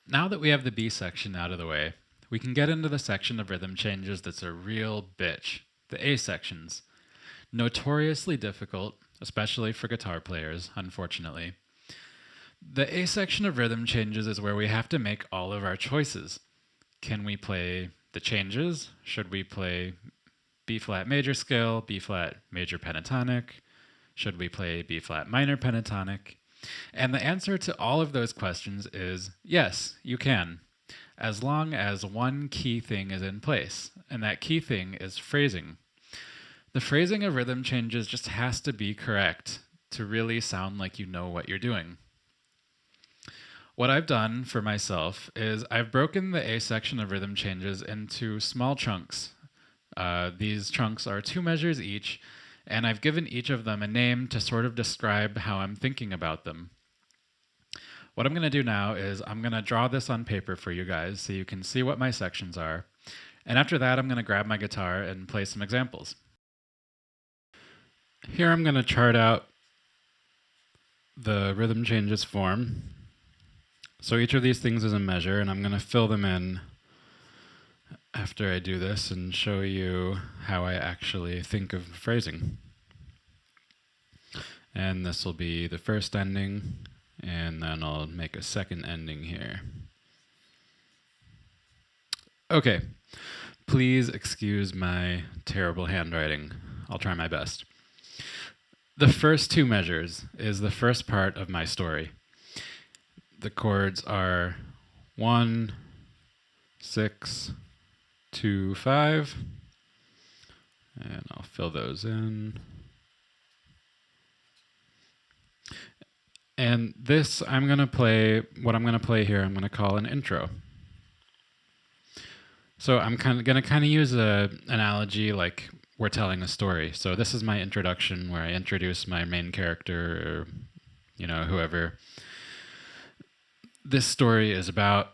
Now that we have the B section out of the way, we can get into the section of rhythm changes that's a real bitch, the A sections. Notoriously difficult, especially for guitar players, unfortunately. The A section of rhythm changes is where we have to make all of our choices. Can we play the changes? Should we play B flat major scale, B flat major pentatonic? Should we play B flat minor pentatonic? And the answer to all of those questions is yes, you can, as long as one key thing is in place, and that key thing is phrasing. The phrasing of rhythm changes just has to be correct to really sound like you know what you're doing. What I've done for myself is I've broken the A section of rhythm changes into small chunks. These chunks are 2 measures each, and I've given each of them a name to sort of describe how I'm thinking about them. What I'm going to do now is I'm going to draw this on paper for you guys so you can see what my sections are. And after that, I'm going to grab my guitar and play some examples. Here I'm going to chart out the rhythm changes form. So each of these things is a measure, and I'm going to fill them in after I do this and show you how I actually think of phrasing. And this will be the first ending, and then I'll make a second ending here. Okay, please excuse my terrible handwriting. I'll try my best. The first 2 measures is the first part of my story. The chords are 1, 6, 2, 5, and I'll fill those in. And this, what I'm going to play here, I'm going to call an intro. So I'm going to use an analogy like we're telling a story. So this is my introduction where I introduce my main character or, whoever this story is about.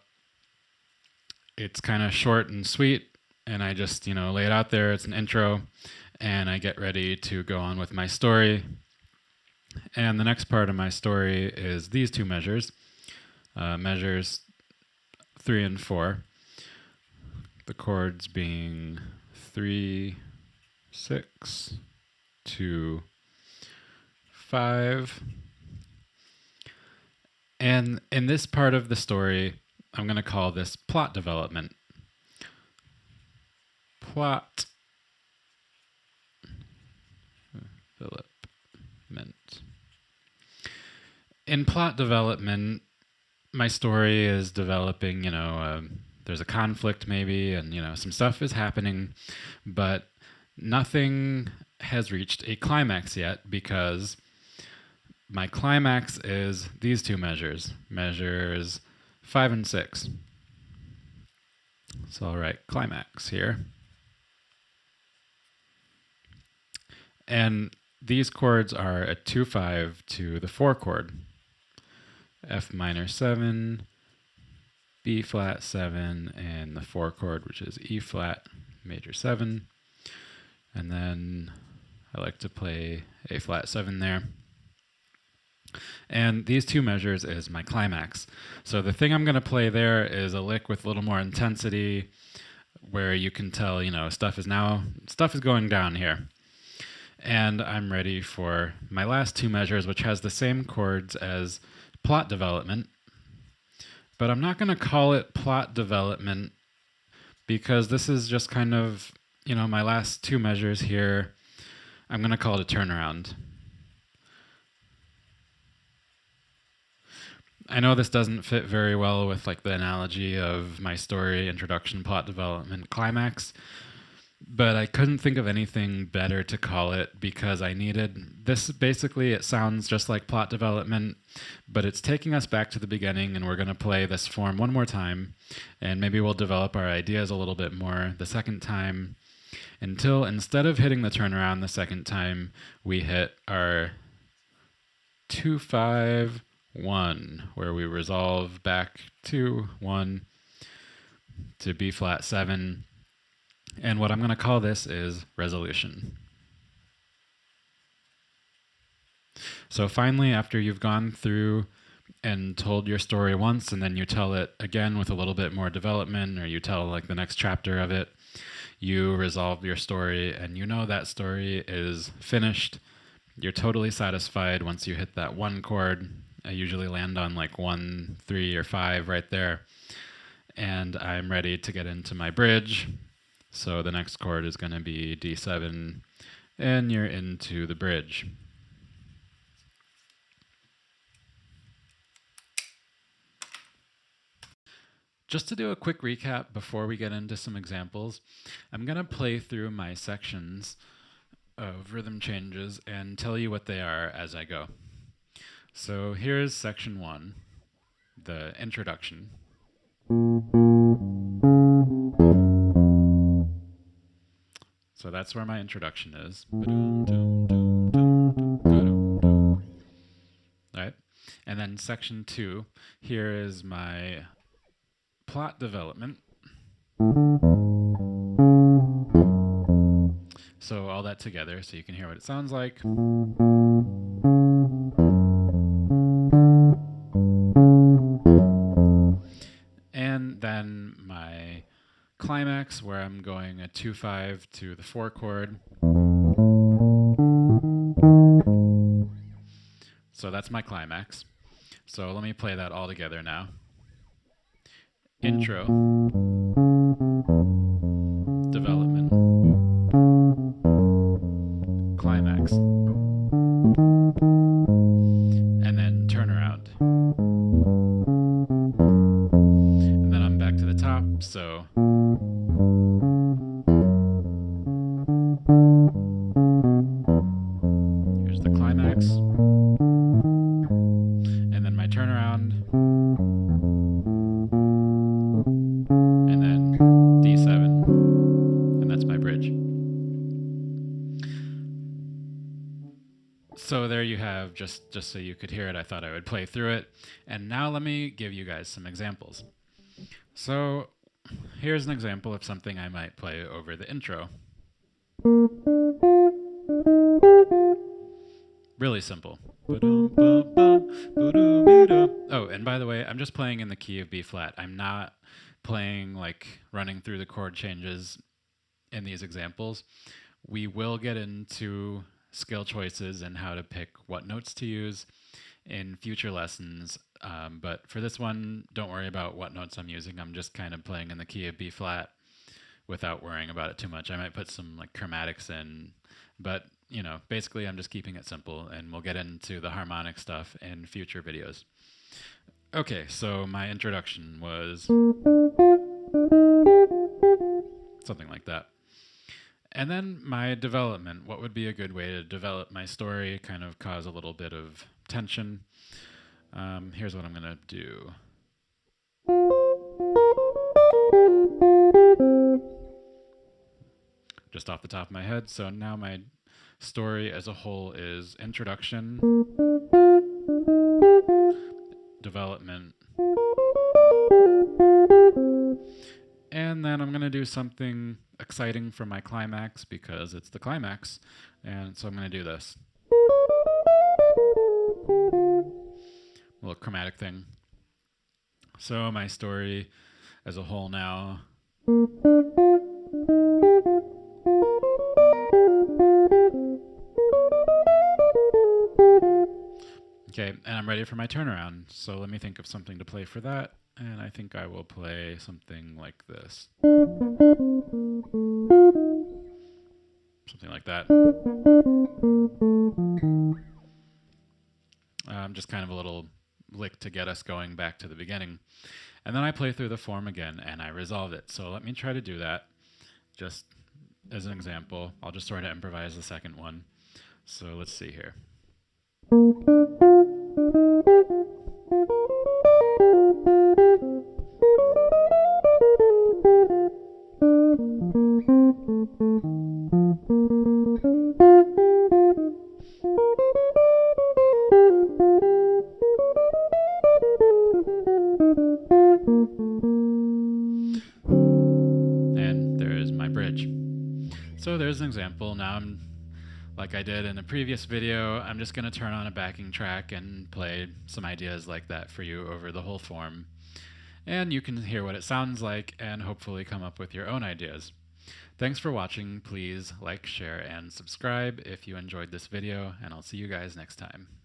It's kind of short and sweet, and I just, lay it out there. It's an intro, and I get ready to go on with my story. And the next part of my story is these 2 measures, measures 3 and 4. The chords being 3, 6, 2, 5. And in this part of the story, I'm going to call this plot development. Plot development. In plot development, my story is developing, there's a conflict maybe, and, some stuff is happening, but nothing has reached a climax yet because my climax is these 2 measures, measures 5 and 6. So I'll write climax here. And these chords are a 2-5 to the 4 chord. F minor 7, B flat 7, and the 4 chord, which is E flat major 7. And then I like to play A flat 7 there. And these 2 measures is my climax. So the thing I'm going to play there is a lick with a little more intensity where you can tell, stuff is going down here. And I'm ready for my last 2 measures, which has the same chords as plot development. But I'm not going to call it plot development because this is just kind of, my last 2 measures here. I'm going to call it a turnaround. I know this doesn't fit very well with like the analogy of my story, introduction, plot development, climax, but I couldn't think of anything better to call it because I needed this. Basically, it sounds just like plot development, but it's taking us back to the beginning, and we're going to play this form one more time, and maybe we'll develop our ideas a little bit more the second time until instead of hitting the turnaround the second time, we hit our 2-5-1, where we resolve back to 1 to B flat 7. And what I'm going to call this is resolution. So finally, after you've gone through and told your story once, and then you tell it again with a little bit more development, or you tell like the next chapter of it, you resolve your story, and you know that story is finished. You're totally satisfied once you hit that one chord. I usually land on like 1, 3, or 5 right there. And I'm ready to get into my bridge. So the next chord is going to be D7, and you're into the bridge. Just to do a quick recap before we get into some examples, I'm going to play through my sections of rhythm changes and tell you what they are as I go. So here's section 1, the introduction. So that's where my introduction is. Right? And then section 2, here is my plot development. So all that together so you can hear what it sounds like. And then my climax, where I'm going a 2/5 to the 4 chord. So that's my climax. So let me play that all together now. Intro, development, climax, and then turnaround. And then I'm back to the top, so here's the climax, and then my turnaround, and then D7, and that's my bridge. So there you have, just so you could hear it, I thought I would play through it. And now let me give you guys some examples. So here's an example of something I might play over the intro. Really simple. Oh, and by the way, I'm just playing in the key of B flat. I'm not playing like running through the chord changes in these examples. We will get into skill choices and how to pick what notes to use in future lessons. But for this one, don't worry about what notes I'm using. I'm just kind of playing in the key of B flat without worrying about it too much. I might put some like chromatics in, but you know, basically I'm just keeping it simple, and we'll get into the harmonic stuff in future videos. Okay, so my introduction was something like that. And then my development, what would be a good way to develop my story, kind of cause a little bit of tension. Here's what I'm going to do. Just off the top of my head. So now my story as a whole is introduction, development, and then I'm going to do something exciting for my climax because it's the climax. And so I'm going to do this. A little chromatic thing. So my story as a whole now. Okay, and I'm ready for my turnaround. So let me think of something to play for that. And I think I will play something like this. Something like that. Just kind of a little lick to get us going back to the beginning. And then I play through the form again and I resolve it. So let me try to do that just as an example. I'll just sort of improvise the second one. So let's see here. And there is my bridge. So there's an example. Now I'm Like I did in a previous video, I'm just going to turn on a backing track and play some ideas like that for you over the whole form. And you can hear what it sounds like and hopefully come up with your own ideas. Thanks for watching. Please like, share, and subscribe if you enjoyed this video, and I'll see you guys next time.